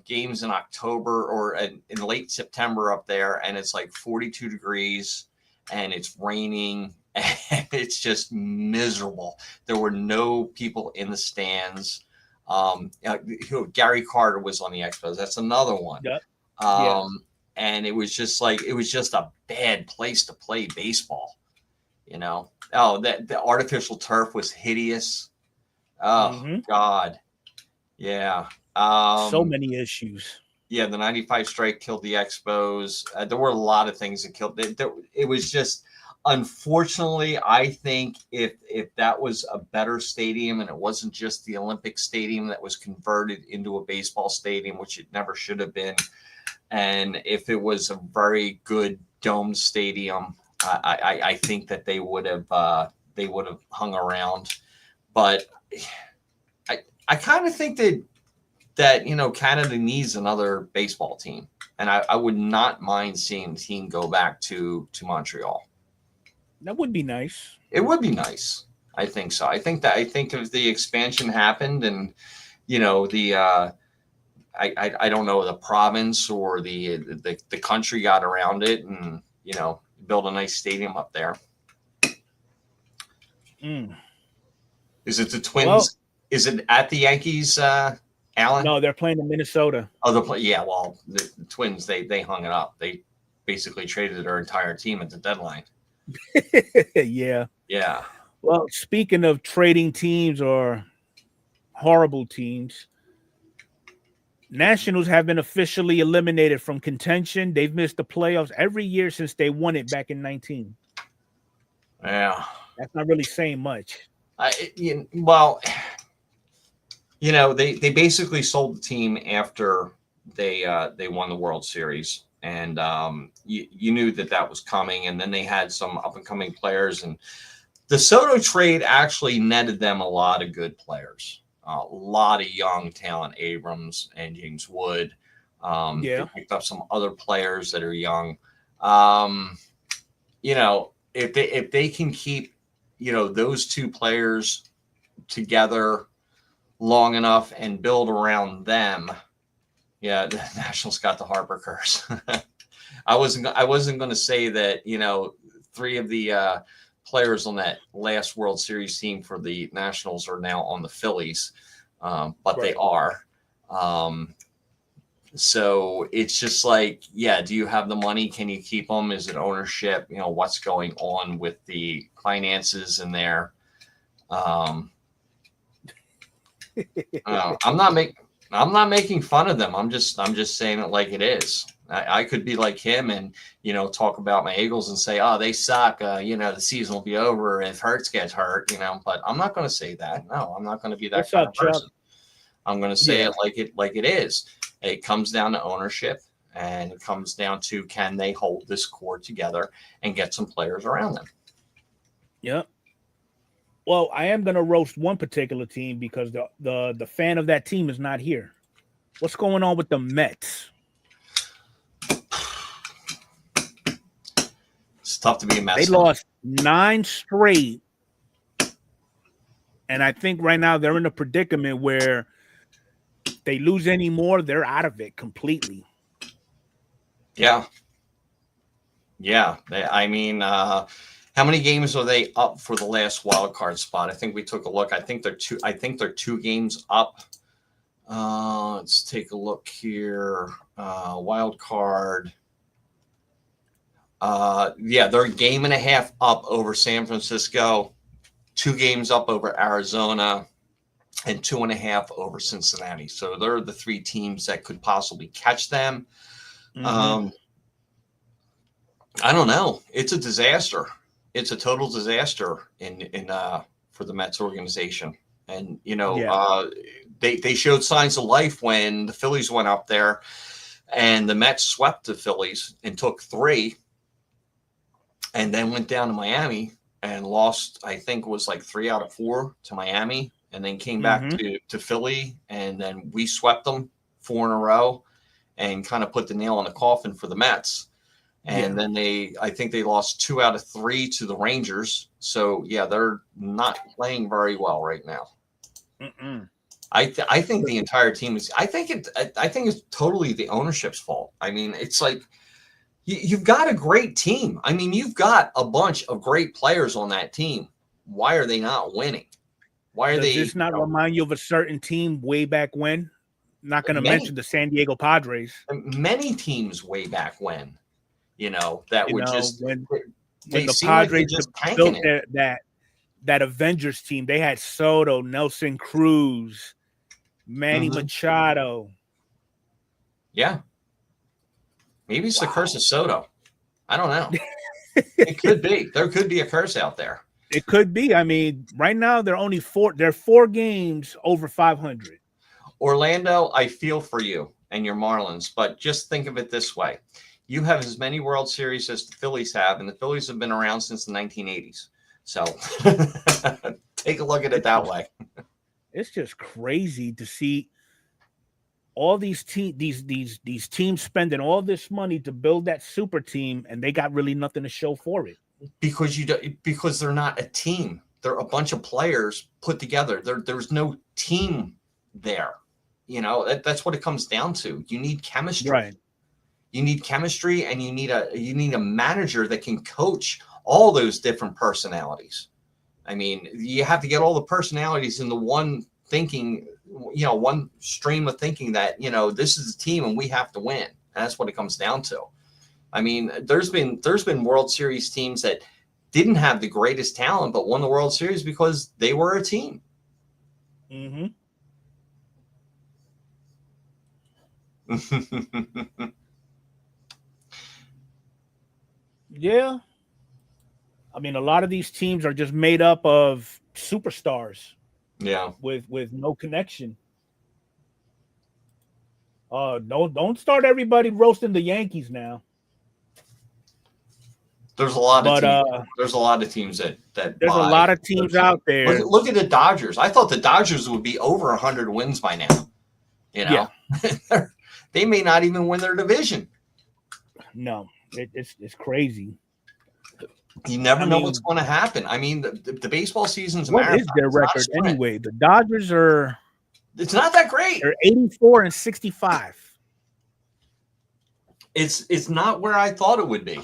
games in October or in late September up there, and it's like 42 degrees, and it's raining and it's just miserable. There were no people in the stands. Gary Carter was on the Expos. That's another one. Yep. Yeah. And it was just a bad place to play baseball. The artificial turf was hideous. Oh God. Yeah. So many issues. Yeah, the 95 strike killed the Expos. There were a lot of things that killed it. It was just, unfortunately, I think if that was a better stadium and it wasn't just the Olympic Stadium that was converted into a baseball stadium, which it never should have been, and if it was a very good domed stadium, I think that they would have hung around. But I kind of think that Canada needs another baseball team, and I would not mind seeing the team go back to Montreal. That would be nice. It would be nice. I think so. I think if the expansion happened, and I don't know, the province or the country got around it, and build a nice stadium up there. Is it the Twins? Well, is it at the Yankees? Alan? No, they're playing in Minnesota. Oh, yeah. Well, the Twins, they hung it up. They basically traded their entire team at the deadline. Yeah. Yeah. Well, speaking of trading teams or horrible teams, Nationals have been officially eliminated from contention. They've missed the playoffs every year since they won it back in 19. Yeah. That's not really saying much. They basically sold the team after they won the World Series, and you knew that was coming. And then they had some up and coming players, and the Soto trade actually netted them a lot of good players, a lot of young talent, Abrams and James Wood. They picked up some other players that are young. If they can keep those two players together long enough and build around them, the Nationals got the Harper curse. I wasn't going to say that three of the players on that last World Series team for the Nationals are now on the Phillies, but right. They are. So it's just like, do you have the money? Can you keep them? Is it ownership? What's going on with the finances in there? I'm not making fun of them. I'm just saying it like it is. I could be like him and talk about my Eagles and say, oh, they suck. The season will be over if Hurts gets hurt. But I'm not going to say that. No, I'm not going to be that kind of person. I'm going to say it like it is. It comes down to ownership, and it comes down to, can they hold this core together and get some players around them? Yep. Well, I am going to roast one particular team because the fan of that team is not here. What's going on with the Mets? It's tough to be a Mets. They lost 9 straight, and I think right now they're in a predicament where they lose any more, they're out of it completely. Yeah. How many games are they up for the last wild card spot? I think we took a look. I think they're 2 games up. Let's take a look here. Wild card. They're a game and a half up over San Francisco, 2 games up over Arizona, and 2.5 over Cincinnati. So they're the 3 teams that could possibly catch them. I don't know. It's a disaster. It's a total disaster for the Mets organization. And, they showed signs of life when the Phillies went up there and the Mets swept the Phillies and took 3 and then went down to Miami and lost, I think it was like 3 out of 4 to Miami, and then came back to Philly, and then we swept them 4 in a row and kind of put the nail in the coffin for the Mets. And then I think they lost 2 out of 3 to the Rangers. So they're not playing very well right now. I think the entire team is. I think it's totally the ownership's fault. I mean, it's like, You've got a great team. I mean, you've got a bunch of great players on that team. Why are they not winning? Why are Does they? this not remind you of a certain team way back when? Not going to mention the San Diego Padres. Many teams way back when, that would just when they the seem like they're Padres just built tanking it. that Avengers team. They had Soto, Nelson Cruz, Manny Machado. Yeah. Maybe it's the curse of Soto. I don't know. It could be. There could be a curse out there. It could be. I mean, right now they're 4 games over 500. Orlando, I feel for you and your Marlins, but just think of it this way. You have as many World Series as the Phillies have, and the Phillies have been around since the 1980s. So take a look at it that way. It's just crazy to see all these teams spending all this money to build that super team, and they got really nothing to show for it. Because they're not a team. They're a bunch of players put together. There's no team there. That's what it comes down to. You need chemistry. Right. You need chemistry, and you need a manager that can coach all those different personalities. I mean, you have to get all the personalities into one thinking, one stream of thinking that, this is a team and we have to win. And that's what it comes down to. I mean, there's been World Series teams that didn't have the greatest talent, but won the World Series because they were a team. Mm-hmm. Yeah. I mean, a lot of these teams are just made up of superstars. Yeah. With no connection. Don't start everybody roasting the Yankees now. There's a lot of teams. There's a lot of teams that there's a lot of teams out there. Look at the Dodgers. I thought the Dodgers would be over 100 wins by now. Yeah. They may not even win their division. No, it's crazy. You never know what's going to happen. I mean, the baseball season's a marathon. What is their record anyway? The Dodgers are. It's not that great. They're 84-65. It's not where I thought it would be.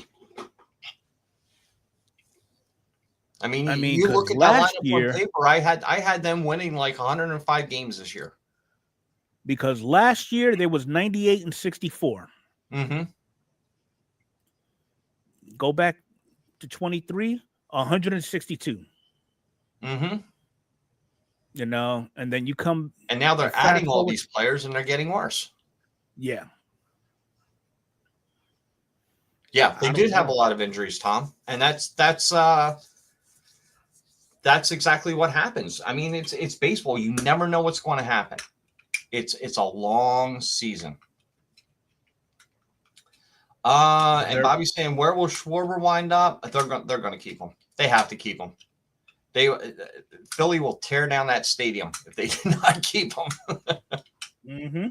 I mean, you look at that lineup on paper. I had them winning like 105 games this year. Because last year there was 98-64. Mm-hmm. Go back to 23, 162. Mm-hmm. And then you come. And now they're adding all these players and they're getting worse. Yeah. Yeah, they did have a lot of injuries, Tom. And that's exactly what happens. I mean, it's baseball. You never know what's going to happen. It's a long season. And Bobby's saying, where will Schwarber wind up? They're going to keep him. They have to keep him. Philly will tear down that stadium if they do not keep him. Mm-hmm.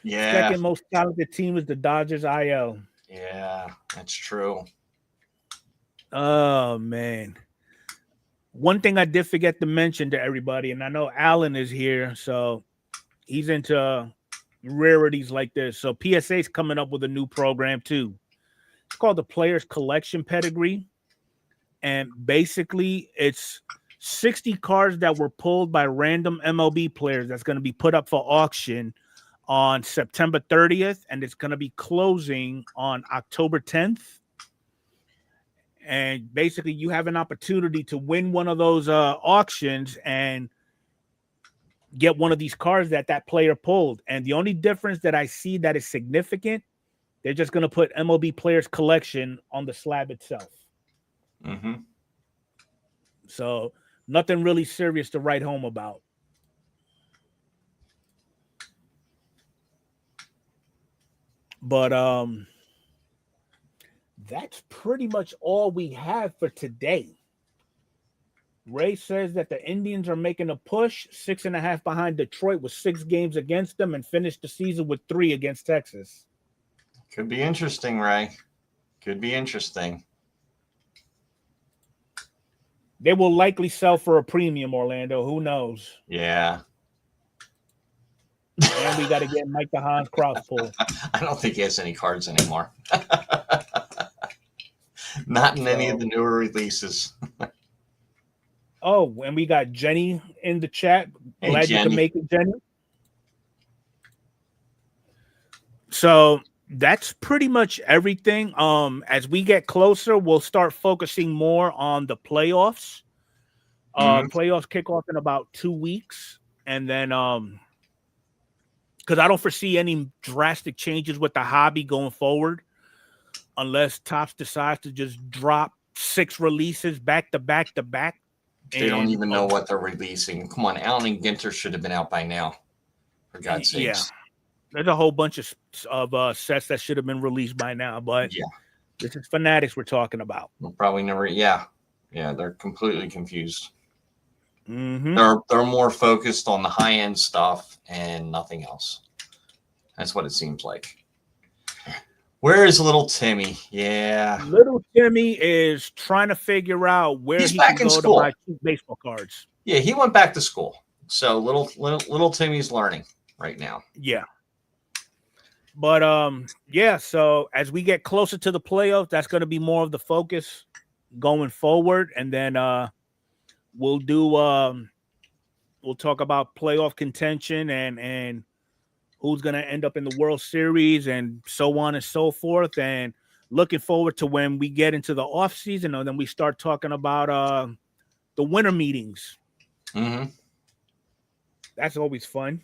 Yeah. Second most talented team is the Dodgers IL. Yeah, that's true. Oh, man. One thing I did forget to mention to everybody, and I know Alan is here, so he's into rarities like this. So PSA's coming up with a new program too. It's called the Players Collection Pedigree. And basically it's 60 cards that were pulled by random MLB players that's going to be put up for auction on September 30th. And it's going to be closing on October 10th. And basically you have an opportunity to win one of those auctions and get one of these cards that player pulled. And the only difference that I see that is significant, they're just going to put MLB Players Collection on the slab itself. Mm-hmm. So nothing really serious to write home about. But that's pretty much all we have for today. Ray says that the Indians are making a push, 6.5 behind Detroit with 6 games against them, and finished the season with 3 against Texas. Could be interesting, Ray. Could be interesting. They will likely sell for a premium, Orlando. Who knows? Yeah. And we got to get Mike the Hans cross pull. I don't think he has any cards anymore. Not in any of the newer releases. Oh, and we got Jenny in the chat. Hey, Glad Jenny. you can make it, Jenny. So that's pretty much everything. As we get closer, we'll start focusing more on the playoffs. Playoffs kick off in about 2 weeks, and then because I don't foresee any drastic changes with the hobby going forward, unless Topps decides to just drop 6 releases back to back to back. They don't even know what they're releasing. Come on, Allen and Ginter should have been out by now. For God's sakes. Yeah. There's a whole bunch of sets that should have been released by now, but yeah, this is Fanatics we're talking about. We'll probably never. Yeah, they're completely confused. Mm-hmm. They're more focused on the high end stuff and nothing else. That's what it seems like. Where is little Timmy? Yeah, little Timmy is trying to figure out where he can go to buy 2 baseball cards. Yeah, he went back to school, so little Timmy's learning right now. Yeah. But yeah, so as we get closer to the playoffs, that's going to be more of the focus going forward, and then we'll talk about playoff contention and who's going to end up in the World Series and so on and so forth, and looking forward to when we get into the off season, and then we start talking about the winter meetings. Mm-hmm. That's always fun.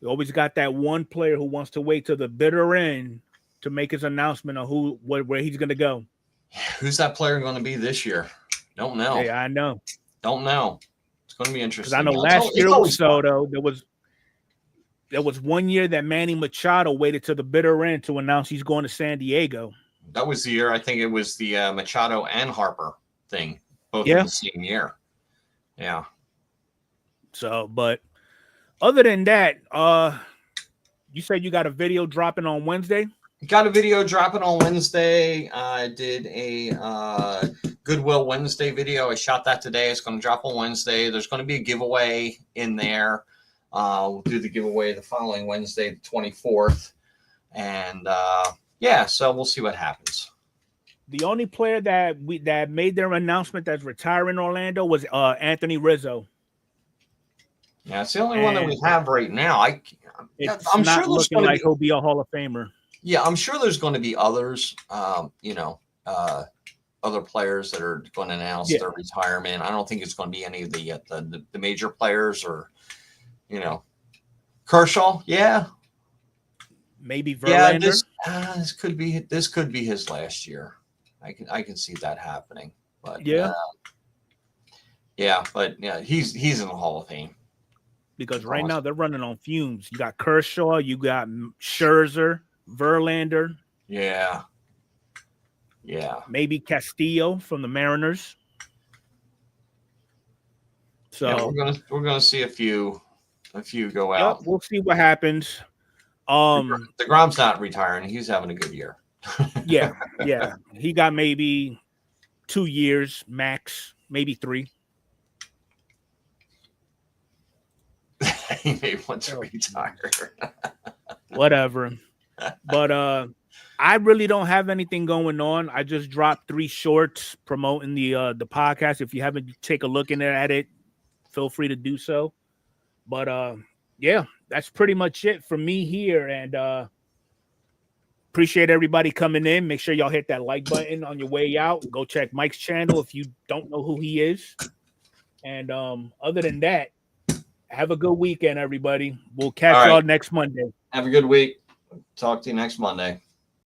We always got that one player who wants to wait till the bitter end to make his announcement of where he's going to go. Who's that player going to be this year? Don't know. Hey, I know. Don't know. It's going to be interesting. Because I know last year was Soto. There was 1 year that Manny Machado waited till the bitter end to announce he's going to San Diego. That was the year. I think it was the Machado and Harper thing, both in the same year. Yeah. So, but other than that, you said you got a video dropping on Wednesday? Got a video dropping on Wednesday. I did a Goodwill Wednesday video. I shot that today. It's going to drop on Wednesday. There's going to be a giveaway in there. We'll do the giveaway the following Wednesday, the 24th. And yeah, so we'll see what happens. The only player that made their announcement that's retiring Orlando was Anthony Rizzo. Yeah, it's the only one that we have right now. I'm not sure looking like he'll be a Hall of Famer. Yeah, I'm sure there's going to be others, other players that are going to announce their retirement. I don't think it's going to be any of the major players or, Kershaw. Yeah, maybe Verlander. Yeah, this could be his last year. I can see that happening. But he's in the Hall of Fame. Because right now they're running on fumes. You got Kershaw, you got Scherzer, Verlander. Yeah. Maybe Castillo from the Mariners. So we're gonna see a few go out. We'll see what happens. DeGrom's not retiring. He's having a good year. yeah. He got maybe 2 years max, maybe 3. He may want to retire. Whatever. But I really don't have anything going on. I just dropped 3 shorts promoting the podcast. If you haven't taken a look at it, feel free to do so. But yeah, that's pretty much it for me here. And appreciate everybody coming in. Make sure y'all hit that like button on your way out. Go check Mike's channel if you don't know who he is. And other than that, have a good weekend, everybody. We'll catch y'all next Monday. Have a good week. Talk to you next Monday.